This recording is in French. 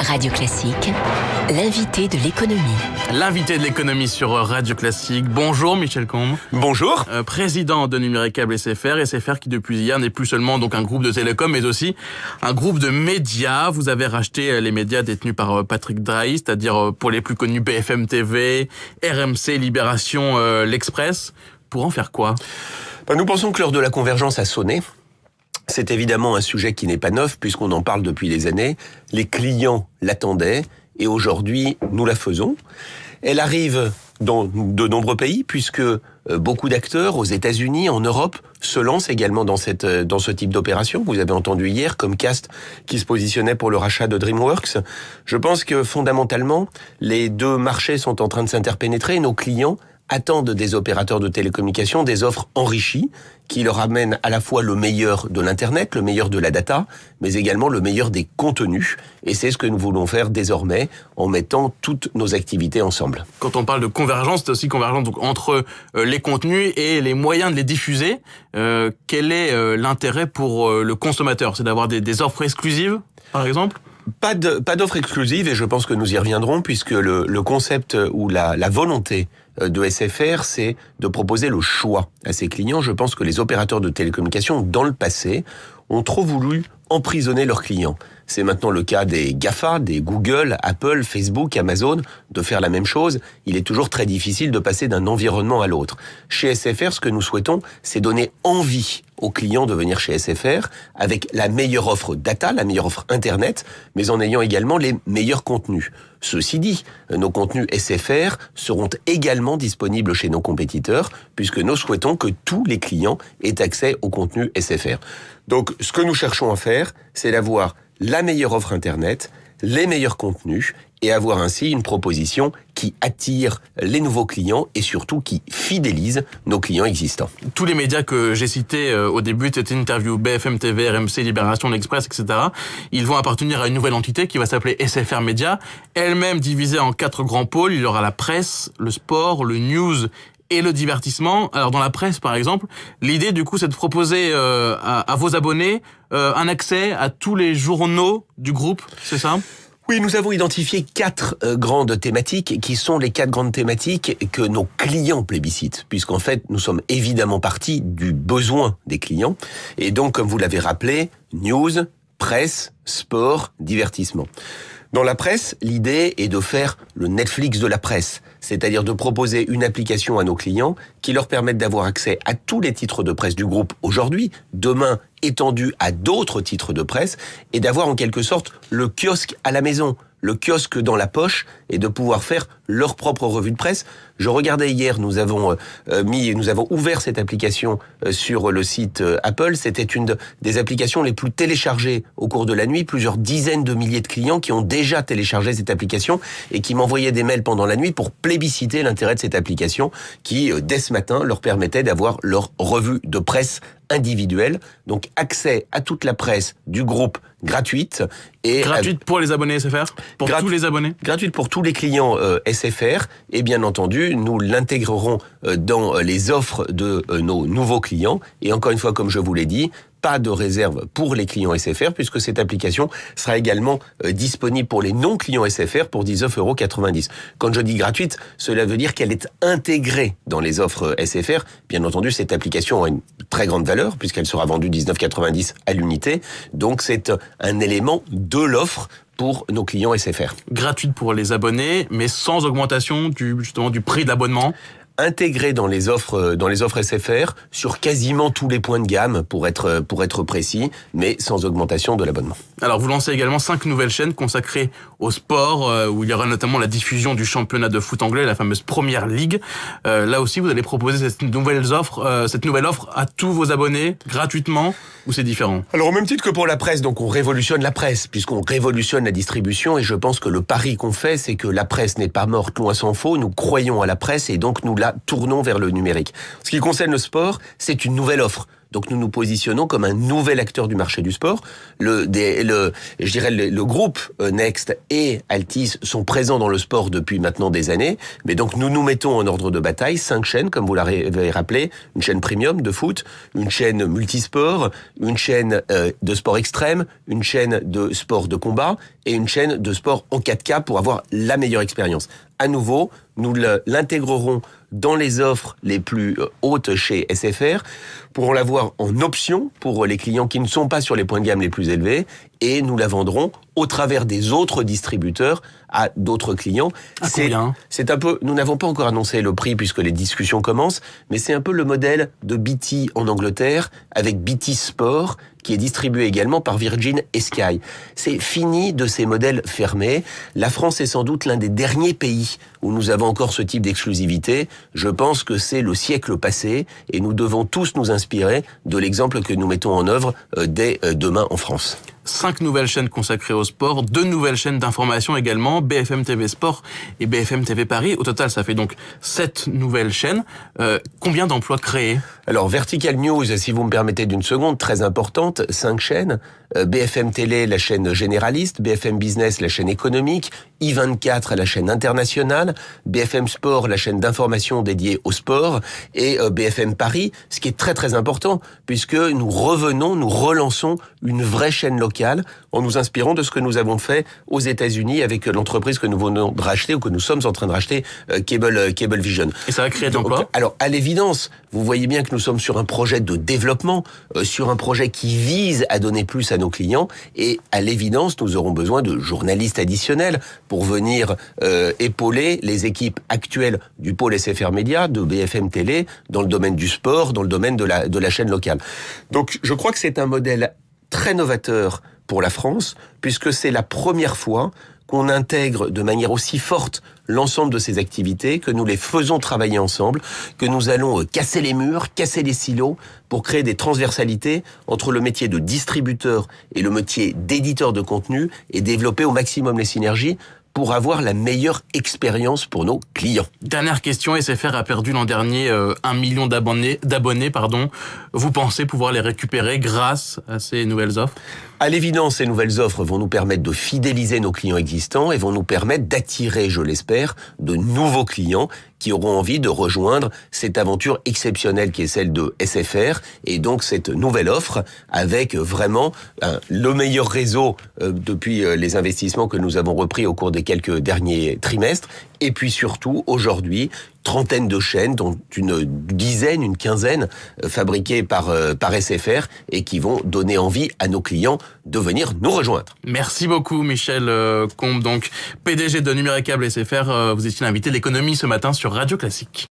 Radio Classique, l'invité de l'économie. L'invité de l'économie sur Radio Classique. Bonjour Michel Combes. Bonjour. Président de Numéricable SFR. SFR qui depuis hier n'est plus seulement donc un groupe de télécom, mais aussi un groupe de médias. Vous avez racheté les médias détenus par Patrick Drahi, c'est-à-dire pour les plus connus BFM TV, RMC, Libération, L'Express. Pour en faire quoi ? Nous pensons que l'heure de la convergence a sonné. C'est évidemment un sujet qui n'est pas neuf puisqu'on en parle depuis des années. Les clients l'attendaient et aujourd'hui, nous la faisons. Elle arrive dans de nombreux pays puisque beaucoup d'acteurs aux États-Unis, en Europe, se lancent également dans ce type d'opération. Vous avez entendu hier Comcast qui se positionnait pour le rachat de DreamWorks. Je pense que fondamentalement, les deux marchés sont en train de s'interpénétrer et nos clients attendent des opérateurs de télécommunications des offres enrichies qui leur amènent à la fois le meilleur de l'Internet, le meilleur de la data, mais également le meilleur des contenus. Et c'est ce que nous voulons faire désormais en mettant toutes nos activités ensemble. Quand on parle de convergence, c'est aussi convergence donc, entre les contenus et les moyens de les diffuser. Quel est l'intérêt pour le consommateur ? C'est d'avoir des offres exclusives, par exemple ? Pas d'offre exclusive et je pense que nous y reviendrons puisque le concept ou la volonté de SFR, c'est de proposer le choix à ses clients. Je pense que les opérateurs de télécommunications, dans le passé, ont trop voulu emprisonner leurs clients. C'est maintenant le cas des GAFA, des Google, Apple, Facebook, Amazon, de faire la même chose. Il est toujours très difficile de passer d'un environnement à l'autre. Chez SFR, ce que nous souhaitons, c'est donner envie aux clients de venir chez SFR avec la meilleure offre data, la meilleure offre Internet, mais en ayant également les meilleurs contenus. Ceci dit, nos contenus SFR seront également disponibles chez nos compétiteurs, puisque nous souhaitons que tous les clients aient accès aux contenus SFR. Donc, ce que nous cherchons à faire, c'est d'avoir la meilleure offre Internet, les meilleurs contenus, et avoir ainsi une proposition qui attire les nouveaux clients et surtout qui fidélise nos clients existants. Tous les médias que j'ai cités au début, cette interview BFM TV, RMC, Libération, L'Express, etc., ils vont appartenir à une nouvelle entité qui va s'appeler SFR Média, elle-même divisée en 4 grands pôles. Il y aura la presse, le sport, le news et le divertissement. Alors dans la presse, par exemple, l'idée du coup, c'est de proposer à vos abonnés un accès à tous les journaux du groupe, c'est ça ? Oui, nous avons identifié 4 grandes thématiques qui sont les 4 grandes thématiques que nos clients plébiscitent, puisqu'en fait, nous sommes évidemment partis du besoin des clients. Et donc, comme vous l'avez rappelé, news, presse, sport, divertissement. Dans la presse, l'idée est de faire le Netflix de la presse, c'est-à-dire de proposer une application à nos clients qui leur permette d'avoir accès à tous les titres de presse du groupe aujourd'hui, demain étendu à d'autres titres de presse, et d'avoir en quelque sorte le kiosque à la maison, le kiosque dans la poche, et de pouvoir faire leur propre revue de presse. Je regardais hier, nous avons ouvert cette application sur le site Apple. C'était une des applications les plus téléchargées au cours de la nuit. Plusieurs dizaines de milliers de clients qui ont déjà téléchargé cette application et qui m'envoyaient des mails pendant la nuit pour plébisciter l'intérêt de cette application qui, dès ce matin, leur permettait d'avoir leur revue de presse individuelle. Donc, accès à toute la presse du groupe gratuite. Et gratuite pour les abonnés SFR ? Pour tous les abonnés ? Gratuite pour tous les clients SFR. Et bien entendu, nous l'intégrerons dans les offres de nos nouveaux clients. Et encore une fois, comme je vous l'ai dit, pas de réserve pour les clients SFR puisque cette application sera également disponible pour les non-clients SFR pour 19,90 €. Quand je dis gratuite, cela veut dire qu'elle est intégrée dans les offres SFR. Bien entendu, cette application a une très grande valeur puisqu'elle sera vendue 19,90 € à l'unité. Donc c'est un élément de l'offre pour nos clients SFR. Gratuite pour les abonnés, mais sans augmentation du prix de l'abonnement. Intégré dans les offres SFR sur quasiment tous les points de gamme pour être précis, mais sans augmentation de l'abonnement. Alors vous lancez également 5 nouvelles chaînes consacrées au sport où il y aura notamment la diffusion du championnat de foot anglais, la fameuse Première Ligue. Là aussi vous allez proposer cette nouvelle offre à tous vos abonnés gratuitement ou c'est différent ? Alors au même titre que pour la presse, donc on révolutionne la presse puisqu'on révolutionne la distribution et je pense que le pari qu'on fait c'est que la presse n'est pas morte, loin s'en faut. Nous croyons à la presse et donc nous la tournons vers le numérique. Ce qui concerne le sport, c'est une nouvelle offre Donc nous nous positionnons comme un nouvel acteur du marché du sport. Le groupe Next et Altis sont présents dans le sport depuis maintenant des années. Mais donc nous nous mettons en ordre de bataille 5 chaînes, comme vous l'avez rappelé, une chaîne premium de foot, une chaîne multisport, une chaîne de sport extrême, une chaîne de sport de combat et une chaîne de sport en 4K pour avoir la meilleure expérience. À nouveau, nous l'intégrerons dans les offres les plus hautes chez SFR pour l'avoir en option pour les clients qui ne sont pas sur les points de gamme les plus élevés et nous la vendrons au travers des autres distributeurs à d'autres clients. C'est un peu, nous n'avons pas encore annoncé le prix puisque les discussions commencent, mais c'est un peu le modèle de BT en Angleterre avec BT Sport qui est distribué également par Virgin et Sky. C'est fini de ces modèles fermés. La France est sans doute l'un des derniers pays où nous avons encore ce type d'exclusivité. Je pense que c'est le siècle passé et nous devons tous nous inspirer de l'exemple que nous mettons en œuvre dès demain en France. 5 nouvelles chaînes consacrées au sport, 2 nouvelles chaînes d'information également, BFM TV Sport et BFM TV Paris. Au total, ça fait donc 7 nouvelles chaînes. Combien d'emplois créés ? Alors, Vertical News, si vous me permettez d'une seconde, très importante, 5 chaînes. BFM Télé, la chaîne généraliste, BFM Business, la chaîne économique, I24, la chaîne internationale, BFM Sport, la chaîne d'information dédiée au sport, et BFM Paris, ce qui est très très important, puisque nous relançons une vraie chaîne locale en nous inspirant de ce que nous avons fait aux États-Unis avec l'entreprise que nous venons de racheter ou que nous sommes en train de racheter, Cablevision. Et ça va créer de l'emploi ? Alors, à l'évidence, vous voyez bien que nous sommes sur un projet de développement, sur un projet qui vise à donner plus à nos clients, et à l'évidence, nous aurons besoin de journalistes additionnels pour venir épauler les équipes actuelles du pôle SFR Média, de BFM Télé, dans le domaine du sport, dans le domaine de la chaîne locale. Donc, je crois que c'est un modèle très novateur pour la France, puisque c'est la première fois qu'on intègre de manière aussi forte l'ensemble de ces activités, que nous les faisons travailler ensemble, que nous allons casser les murs, casser les silos pour créer des transversalités entre le métier de distributeur et le métier d'éditeur de contenu et développer au maximum les synergies pour avoir la meilleure expérience pour nos clients. Dernière question, SFR a perdu l'an dernier 1 million d'abonnés. Vous pensez pouvoir les récupérer grâce à ces nouvelles offres ? À l'évidence, ces nouvelles offres vont nous permettre de fidéliser nos clients existants et vont nous permettre d'attirer, je l'espère, de nouveaux clients qui auront envie de rejoindre cette aventure exceptionnelle qui est celle de SFR, et donc cette nouvelle offre avec vraiment le meilleur réseau depuis les investissements que nous avons repris au cours des quelques derniers trimestres, et puis surtout aujourd'hui 30 de chaînes, dont une quinzaine fabriquées par SFR et qui vont donner envie à nos clients de venir nous rejoindre. Merci beaucoup Michel Combe, donc PDG de Numéricable SFR. Vous étiez l'invité de l'économie ce matin sur Radio Classique.